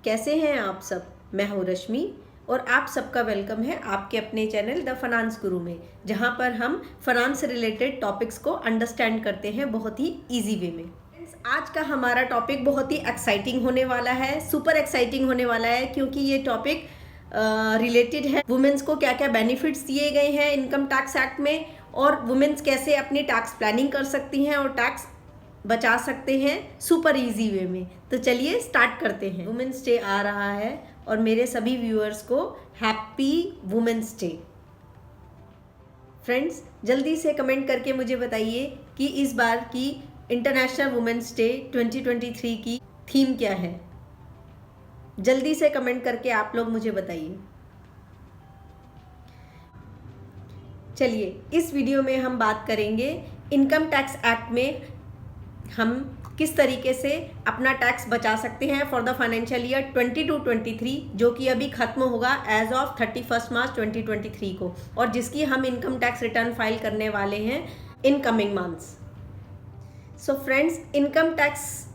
कैसे हैं आप सब। मैं हूँ रश्मि और आप सबका वेलकम है आपके अपने चैनल द फाइनेंस गुरु में, जहाँ पर हम फाइनेंस से रिलेटेड टॉपिक्स को अंडरस्टैंड करते हैं बहुत ही इजी वे में। आज का हमारा टॉपिक बहुत ही एक्साइटिंग होने वाला है, सुपर एक्साइटिंग होने वाला है, क्योंकि ये टॉपिक रिलेटेड है वुमेन्स को क्या क्या बेनिफिट्स दिए गए हैं इनकम टैक्स एक्ट में, और वुमेन्स कैसे अपनी टैक्स प्लानिंग कर सकती हैं और टैक्स बचा सकते हैं सुपर इजी वे में। तो चलिए स्टार्ट करते हैं। वुमेन्स डे आ रहा है और मेरे सभी व्यूअर्स को हैप्पी वुमेन्स डे। फ्रेंड्स, जल्दी से कमेंट करके मुझे बताइए कि इस बार की इंटरनेशनल वुमेन्स डे 2023 की थीम क्या है। जल्दी से कमेंट करके आप लोग मुझे बताइए। चलिए, इस वीडियो में हम बात करेंगे इनकम टैक्स एक्ट में हम किस तरीके से अपना टैक्स बचा सकते हैं फॉर द फाइनेंशियल ईयर 22-23, जो कि अभी खत्म होगा एज ऑफ 31 मार्च 2023 को, और जिसकी हम इनकम टैक्स रिटर्न फाइल करने वाले हैं in coming months. So friends, income tax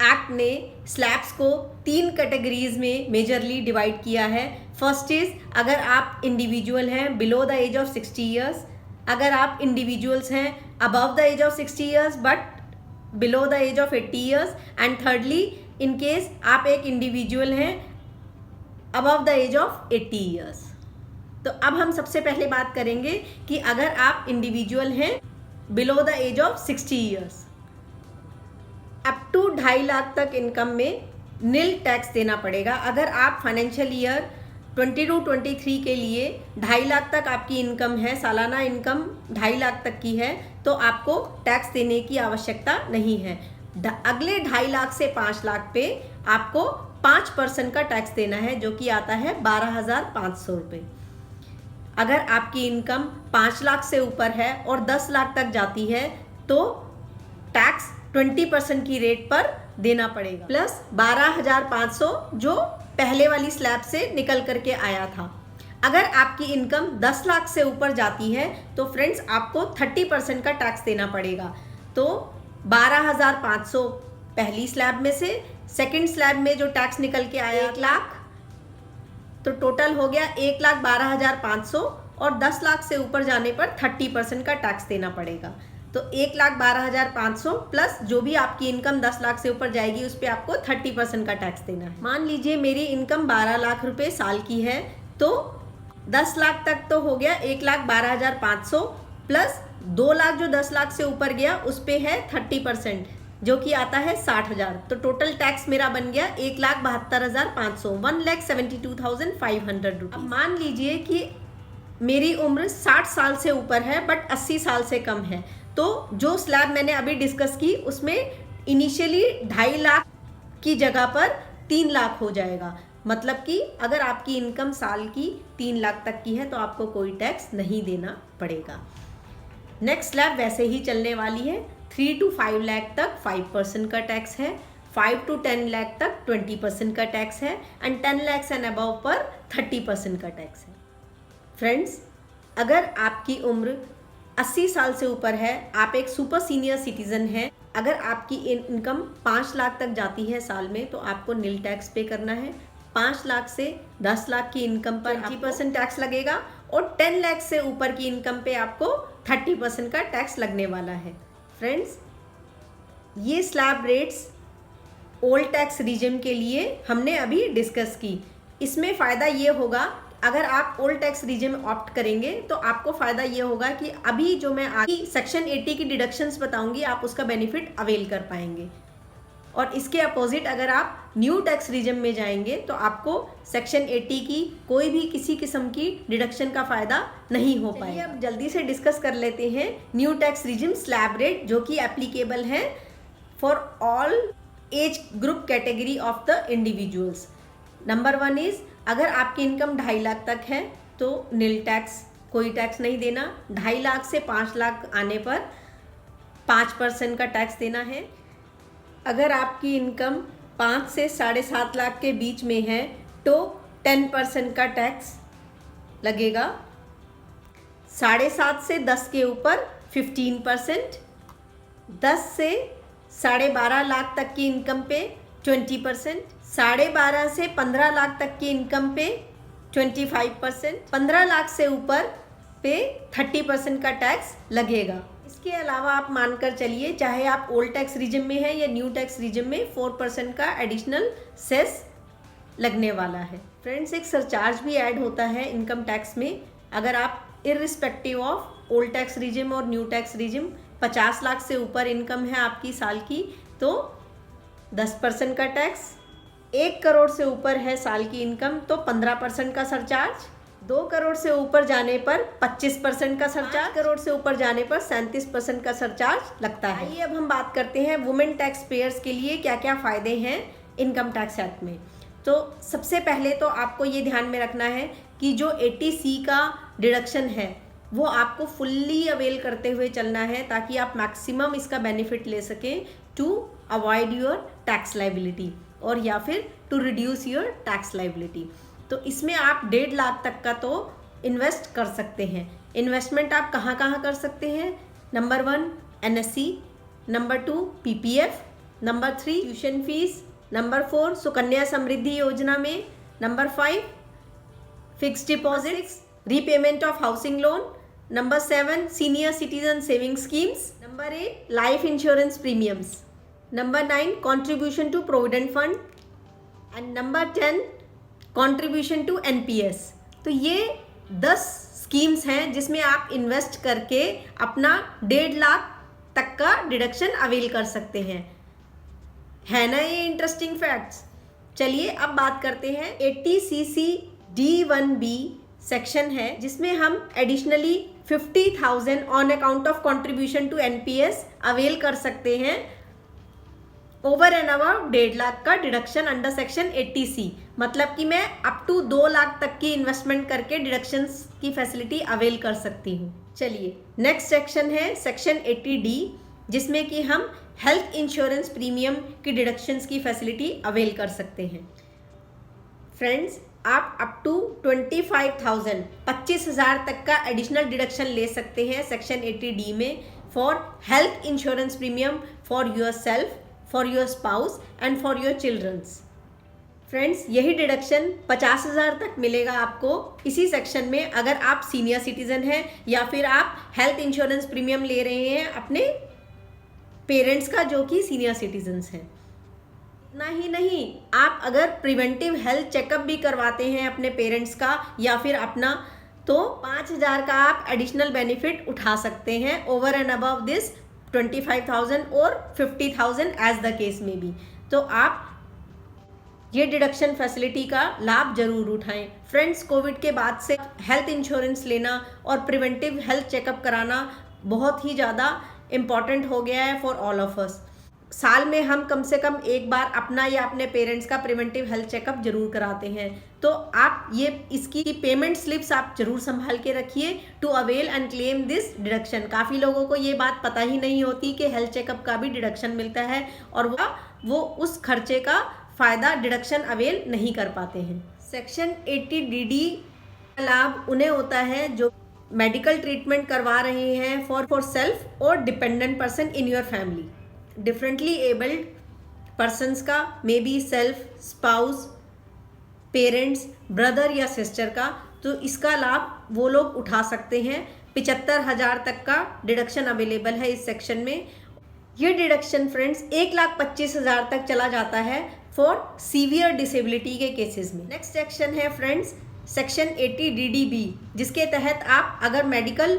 act ने स्लैब्स को 3 कैटेगरीज में मेजरली डिवाइड किया है। फर्स्ट इज, अगर आप इंडिविजुअल हैं below the age of 60 years, अगर आप इंडिविजुअल्स हैं above the age of 60 years but below the age of 80 years, and thirdly in case आप एक इंडिविजुअल हैं above the age of 80 years. तो अब हम सबसे पहले बात करेंगे कि अगर आप इंडिविजुअल हैं below the age of 60 years, up to 2.5 lakh तक इनकम में नील टैक्स देना पड़ेगा। अगर आप फाइनेंशियल ईयर 22-23 के लिए 2.5 लाख तक आपकी इनकम है, सालाना इनकम 2.5 लाख तक की है, तो आपको टैक्स देने की आवश्यकता नहीं है। अगले 2.5 लाख से 5 लाख पे आपको 5% का टैक्स देना है, जो कि आता है 12,500 रुपये। अगर आपकी इनकम 5 लाख से ऊपर है और 10 लाख तक जाती है तो टैक्स 20% की रेट पर देना पड़ेगा, प्लस 12,500 जो पहले वाली स्लैब से निकल करके आया था। अगर आपकी इनकम 10 लाख से ऊपर जाती है तो फ्रेंड्स आपको 30% का टैक्स देना पड़ेगा। तो 12,500 पहली स्लैब में से, सेकंड स्लैब में जो टैक्स निकल के आया 1 लाख, तो टोटल हो गया 1,12,500, और 10 लाख से ऊपर जाने पर 30% का टैक्स देना पड़ेगा। तो 1,12,500 प्लस जो भी आपकी इनकम 10 लाख से ऊपर जाएगी उस पर आपको 30% का टैक्स देना है। मान लीजिए मेरी इनकम 12 लाख रुपए साल की है, तो 10 लाख तक तो हो गया 1,12,500, प्लस 2 लाख जो 10 लाख से ऊपर गया उस पे है 30%, जो कि आता है 60,000। तो टोटल टैक्स मेरा बन गया 1,72,500, 1,72,500 रुपये। अब मान लीजिए कि मेरी उम्र 60 साल से ऊपर है बट 80 साल से कम है, तो जो स्लैब मैंने अभी डिस्कस की उसमें इनिशियली 2.5 लाख की जगह पर 3 लाख हो जाएगा। मतलब कि अगर आपकी इनकम साल की 3 लाख तक की है तो आपको कोई टैक्स नहीं देना पड़ेगा। नेक्स्ट स्लैब वैसे ही चलने वाली है। 3 to 5 लाख तक 5% का टैक्स है, 5 to 10 लाख तक 20% का टैक्स है, एंड 10 लाख एंड अबव पर 30% का टैक्स है। फ्रेंड्स, अगर आपकी उम्र 80 साल से ऊपर है, आप एक सुपर सीनियर सिटीजन हैं, अगर आपकी इनकम 5 लाख तक जाती है साल में तो आपको नील टैक्स पे करना है। 5 लाख से 10 लाख की इनकम पर 20% टैक्स लगेगा, और 10 लाख से ऊपर की इनकम पे आपको 30% का टैक्स लगने वाला है। फ्रेंड्स, ये slab rates old tax regime के लिए हमने अभी डिस्कस की। इसमें फ़ायदा ये होगा, अगर आप ओल्ड टैक्स रीजन में ऑप्ट करेंगे तो आपको फ़ायदा ये होगा कि अभी जो मैं आगे सेक्शन 80 की डिडक्शंस बताऊंगी आप उसका बेनिफिट अवेल कर पाएंगे। और इसके अपोजिट अगर आप न्यू टैक्स रीजन में जाएंगे तो आपको सेक्शन 80 की कोई भी किसी किस्म की डिडक्शन का फ़ायदा नहीं हो पाएगा। अब जल्दी से डिस्कस कर लेते हैं new tax regime slab rate, जो कि एप्लीकेबल है for all age group category of the individuals. Number 1 is, अगर आपकी इनकम 2.5 लाख तक है तो नील टैक्स, कोई टैक्स नहीं देना। 2.5 लाख से 5 लाख आने पर 5% का टैक्स देना है। अगर आपकी इनकम 5 से 7.5 लाख के बीच में है तो 10% का टैक्स लगेगा। 7.5 से 10 के ऊपर 15%, 10 से 12.5 लाख तक की इनकम पे 20%, 12.5 से 15 लाख तक की इनकम पे 25%, 15 लाख से ऊपर पे 30% का टैक्स लगेगा। इसके अलावा आप मानकर चलिए, चाहे आप ओल्ड टैक्स रीजन में हैं या न्यू टैक्स रीजन में, 4% का एडिशनल सेस लगने वाला है। फ्रेंड्स, एक सरचार्ज भी ऐड होता है इनकम टैक्स में। अगर आप irrespective of old tax regime और न्यू टैक्स रीजन 50 लाख से ऊपर इनकम है आपकी साल की, तो 10% का टैक्स, 1 करोड़ से ऊपर है साल की इनकम तो 15% का सरचार्ज, 2 करोड़ से ऊपर जाने पर 25% का सरचार्ज, 5 करोड़ से ऊपर जाने पर 37% का सरचार्ज लगता है। आइए अब हम बात करते हैं वुमेन टैक्स पेयर्स के लिए क्या क्या फ़ायदे हैं इनकम टैक्स एक्ट में। तो सबसे पहले तो आपको ये ध्यान में रखना है कि जो 80C का डिडक्शन है वो आपको फुल्ली अवेल करते हुए चलना है, ताकि आप मैक्सिमम इसका बेनिफिट ले सकें to avoid your tax liability और या फिर to reduce your tax liability. तो इसमें आप 1.5 लाख तक का तो इन्वेस्ट कर सकते हैं। इन्वेस्टमेंट आप कहाँ कहाँ कर सकते हैं? Number 1 NSC, number 2 PPF, number 3 tuition fees, number 4 Sukanya Samriddhi Yojana में, number 5 fixed deposits, repayment of housing loan, number 7 senior citizen saving schemes, number 8 life insurance premiums, number 9 contribution to provident fund and number 10 contribution to NPS। तो ये 10 schemes हैं जिसमें आप invest करके अपना 1.5 लाख तक का डिडक्शन अवेल कर सकते हैं। है ना ये इंटरेस्टिंग फैक्ट्स? चलिए अब बात करते हैं 80CC D1B सेक्शन है, जिसमें हम additionally 50,000 on account of contribution to NPS avail कर सकते हैं ओवर एंड अबाउट 1.5 लाख का डिडक्शन अंडर सेक्शन 80C। मतलब कि मैं अप टू 2 लाख तक की इन्वेस्टमेंट करके डिडक्शंस की फैसिलिटी अवेल कर सकती हूँ। चलिए नेक्स्ट सेक्शन है सेक्शन 80D, जिसमें कि हम हेल्थ इंश्योरेंस प्रीमियम की डिडक्शंस की फैसिलिटी अवेल कर सकते हैं। फ्रेंड्स, आप अप टू 25,000 तक का एडिशनल डिडक्शन ले सकते हैं सेक्शन 80D में for health insurance premium for your self, for your spouse and for your childrens. Friends, यही डिडक्शन 50,000 तक मिलेगा आपको इसी सेक्शन में अगर आप सीनियर सिटीजन हैं या फिर आप हेल्थ इंश्योरेंस प्रीमियम ले रहे हैं अपने पेरेंट्स का जो कि सीनियर सिटीजन्स हैं। इतना ही नहीं, आप अगर प्रिवेंटिव हेल्थ चेकअप भी करवाते हैं अपने पेरेंट्स का या फिर अपना, तो 5,000 का आप एडिशनल बेनिफिट उठा सकते हैं ओवर एंड अबव दिस 25,000 और 50,000 एज द केस में भी। तो आप ये डिडक्शन फैसिलिटी का लाभ जरूर उठाएं। फ्रेंड्स, कोविड के बाद से हेल्थ इंश्योरेंस लेना और प्रिवेंटिव हेल्थ चेकअप कराना बहुत ही ज़्यादा इम्पॉर्टेंट हो गया है फॉर ऑल ऑफ अस। साल में हम कम से कम एक बार अपना या अपने पेरेंट्स का प्रिवेंटिव हेल्थ चेकअप जरूर कराते हैं। तो आप ये इसकी पेमेंट स्लिप्स आप जरूर संभाल के रखिए to avail and claim this deduction. काफ़ी लोगों को ये बात पता ही नहीं होती कि हेल्थ चेकअप का भी डिडक्शन मिलता है और वो उस खर्चे का फ़ायदा डिडक्शन अवेल नहीं कर पाते हैं। सेक्शन 80DD का लाभ उन्हें होता है जो मेडिकल ट्रीटमेंट करवा रहे हैं फॉर सेल्फ और dependent person in your family. Differently abled persons का, may be self, spouse, parents, brother या सिस्टर का, तो इसका लाभ वो लोग उठा सकते हैं। 75,000 तक का डिडक्शन अवेलेबल है इस सेक्शन में। ये डिडक्शन फ्रेंड्स 1,25,000 तक चला जाता है फॉर सीवियर डिसेबिलिटी के केसेस में। नेक्स्ट सेक्शन है फ्रेंड्स सेक्शन 80DDB, जिसके तहत आप अगर मेडिकल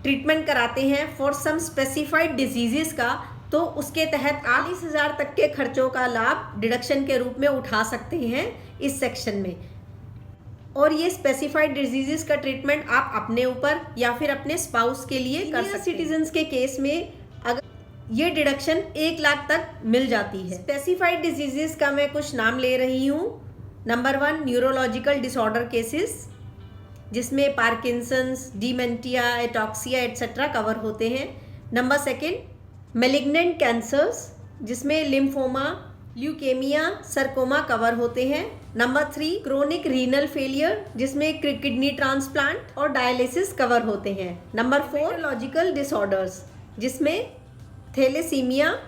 ट्रीटमेंट कराते हैं फॉर सम स्पेसिफाइड डिजीजेस का, तो उसके तहत 40,000 तक के खर्चों का लाभ डिडक्शन के रूप में उठा सकते हैं इस सेक्शन में। और ये स्पेसिफाइड डिजीजेस का ट्रीटमेंट आप अपने ऊपर या फिर अपने स्पाउस के लिए कर सकते हैं। सिटीजन्स के केस में अगर ये डिडक्शन 1 लाख तक मिल जाती है। स्पेसिफाइड डिजीजेस का मैं कुछ नाम ले रही हूँ। नंबर 1 न्यूरोलॉजिकल डिसऑर्डर केसेस, जिसमें Parkinson's, dementia, ataxia etcetera cover होते हैं। नंबर 2 मैलिग्नेंट कैंसर्स, जिसमें लिम्फोमा, ल्यूकेमिया, सरकोमा कवर होते हैं। नंबर 3 क्रोनिक रीनल फेलियर, जिसमें किडनी ट्रांसप्लांट और डायलिसिस कवर होते हैं। नंबर 4 लॉजिकल डिसऑर्डर्स, जिसमें thalassaemia,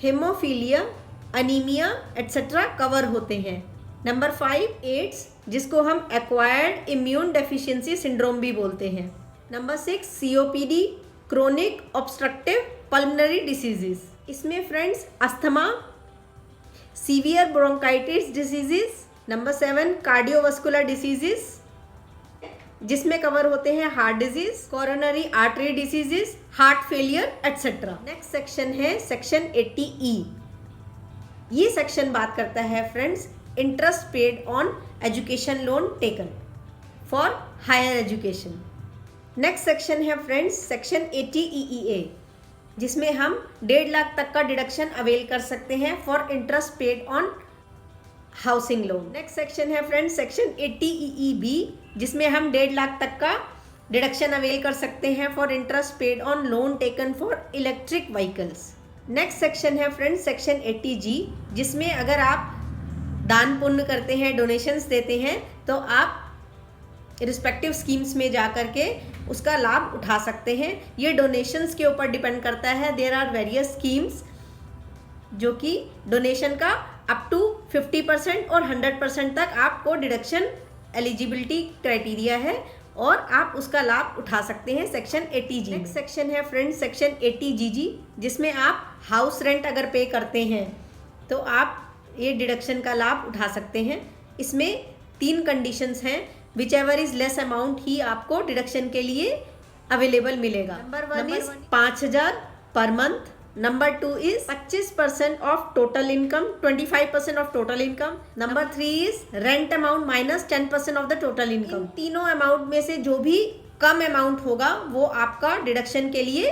haemophilia, anaemia etcetera cover होते हैं। नंबर 5 एड्स, जिसको हम एक्वायर्ड इम्यून डेफिशिएंसी सिंड्रोम भी बोलते हैं। Number 6 COPD, chronic obstructive pulmonary diseases. इसमें friends asthma, severe bronchitis diseases. Number 7 cardiovascular diseases, जिसमें कवर होते हैं heart disease, coronary artery diseases, heart failure etcetera. Next section है सेक्शन 80E। ये section बात करता है friends interest paid on education loan taken for higher education. Next section है friends section 80EEA, जिसमें हम 1.5 लाख तक का डिडक्शन अवेल कर सकते हैं for interest paid on housing loan. Next section है फ्रेंड्स सेक्शन 80EEB, जिसमें हम 1.5 लाख तक का डिडक्शन अवेल कर सकते हैं for interest paid on loan taken for electric vehicles. Next section है फ्रेंड्स सेक्शन 80G, जिसमें अगर आप दान पुण्य करते हैं, डोनेशंस देते हैं, तो आप रिस्पेक्टिव स्कीम्स में जा कर के उसका लाभ उठा सकते हैं। ये डोनेशंस के ऊपर डिपेंड करता है। देयर आर वेरियस स्कीम्स जो कि डोनेशन का अप टू 50% और 100% तक आपको डिडक्शन एलिजिबिलिटी क्राइटेरिया है और आप उसका लाभ उठा सकते हैं सेक्शन 80G। नेक्स्ट सेक्शन है फ्रेंड्स सेक्शन 80GG, जिसमें आप हाउस रेंट अगर पे करते हैं तो आप ये डिडक्शन का लाभ उठा सकते हैं। इसमें 3 कंडीशंस हैं, whichever is less amount ही आपको डिडक्शन के लिए अवेलेबल मिलेगा। नंबर 1 इज 5,000 पर month. Number 2 is 25% of total income, 25% of total income. Number 3 is rent amount minus 10% of the total income. इन तीनों अमाउंट में से जो भी कम अमाउंट होगा वो आपका डिडक्शन के लिए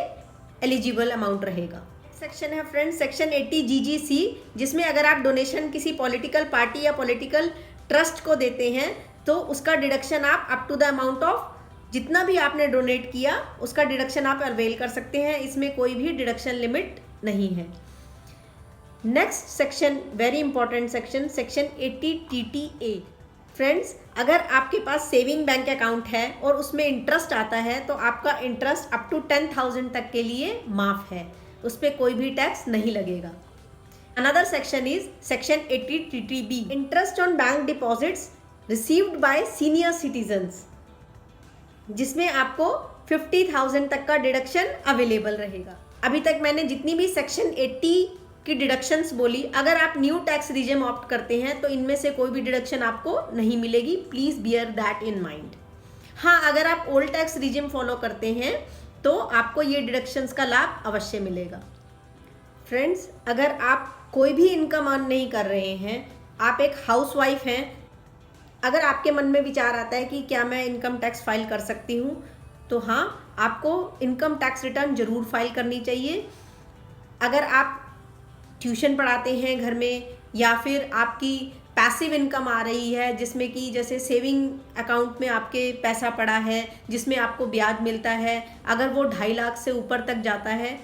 एलिजिबल अमाउंट रहेगा। सेक्शन है फ्रेंड्स सेक्शन 80GGC, जिसमें अगर आप डोनेशन किसी पॉलिटिकल पार्टी या पॉलिटिकल ट्रस्ट को देते हैं तो उसका डिडक्शन आप up to the amount of जितना भी आपने डोनेट किया उसका डिडक्शन आप अवेल कर सकते हैं। इसमें कोई भी डिडक्शन लिमिट नहीं है। Next section very important section, section 80TTA। Friends, अगर आपके पास सेविंग बैंक अकाउंट है और उसमें इंटरेस्ट आता है तो आपका इंटरेस्ट अप टू 10,000 तक के लिए माफ है, उस पर कोई भी टैक्स नहीं लगेगा। Another section is section 80TTB, interest on bank deposits received by senior citizens, जिसमें आपको 50,000 तक का डिडक्शन अवेलेबल रहेगा। अभी तक मैंने जितनी भी सेक्शन 80 की डिडक्शंस बोली, अगर आप न्यू टैक्स रिजिम ऑप्ट करते हैं तो इनमें से कोई भी डिडक्शन आपको नहीं मिलेगी। Please bear that in mind. हाँ, अगर आप ओल्ड टैक्स रिजिम फॉलो करते हैं तो आपको ये डिडक्शंस का लाभ अवश्य मिलेगा। फ्रेंड्स, अगर आप कोई भी इनकम अर्न नहीं कर रहे हैं, आप एक हाउसवाइफ हैं, अगर आपके मन में विचार आता है कि क्या मैं इनकम टैक्स फाइल कर सकती हूँ, तो हाँ, आपको इनकम टैक्स रिटर्न ज़रूर फाइल करनी चाहिए। अगर आप ट्यूशन पढ़ाते हैं घर में या फिर आपकी पैसिव इनकम आ रही है जिसमें कि जैसे सेविंग अकाउंट में आपके पैसा पड़ा है जिसमें आपको ब्याज मिलता है, अगर वो 2.5 लाख से ऊपर तक जाता है,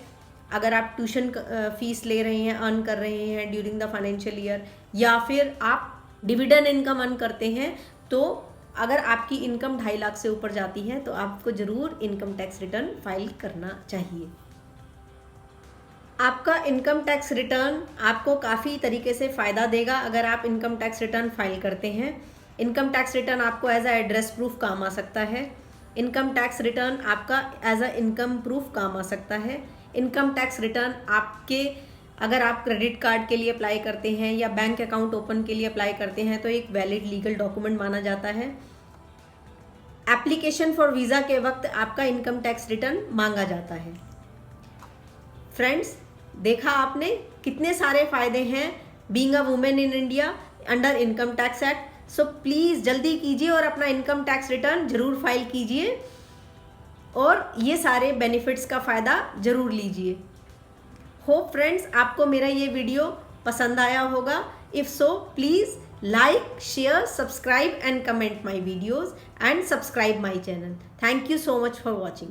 अगर आप ट्यूशन फीस ले रहे हैं, अर्न कर रहे हैं ड्यूरिंग द फाइनेंशियल ईयर, या फिर आप डिविडेंड इनकम अर्न करते हैं, तो अगर आपकी इनकम 2.5 लाख से ऊपर जाती है तो आपको ज़रूर इनकम टैक्स रिटर्न फाइल करना चाहिए। आपका इनकम टैक्स रिटर्न आपको काफ़ी तरीके से फ़ायदा देगा अगर आप इनकम टैक्स रिटर्न फाइल करते हैं। इनकम टैक्स रिटर्न आपको एज अ एड्रेस प्रूफ काम आ सकता है। इनकम टैक्स रिटर्न आपका एज अ इनकम प्रूफ काम आ सकता है। इनकम टैक्स रिटर्न आपके, अगर आप क्रेडिट कार्ड के लिए अप्लाई करते हैं या बैंक अकाउंट ओपन के लिए अप्लाई करते हैं तो एक वैलिड लीगल डॉक्यूमेंट माना जाता है। एप्लीकेशन फॉर वीज़ा के वक्त आपका इनकम टैक्स रिटर्न मांगा जाता है। फ्रेंड्स, देखा आपने कितने सारे फ़ायदे हैं being a women in India under income tax act. So please जल्दी कीजिए और अपना इनकम टैक्स रिटर्न ज़रूर फाइल कीजिए और ये सारे बेनिफिट्स का फ़ायदा ज़रूर लीजिए। होप फ्रेंड्स आपको मेरा ये वीडियो पसंद आया होगा। If so please like, share, subscribe and comment my videos and subscribe my channel. Thank you so much for watching.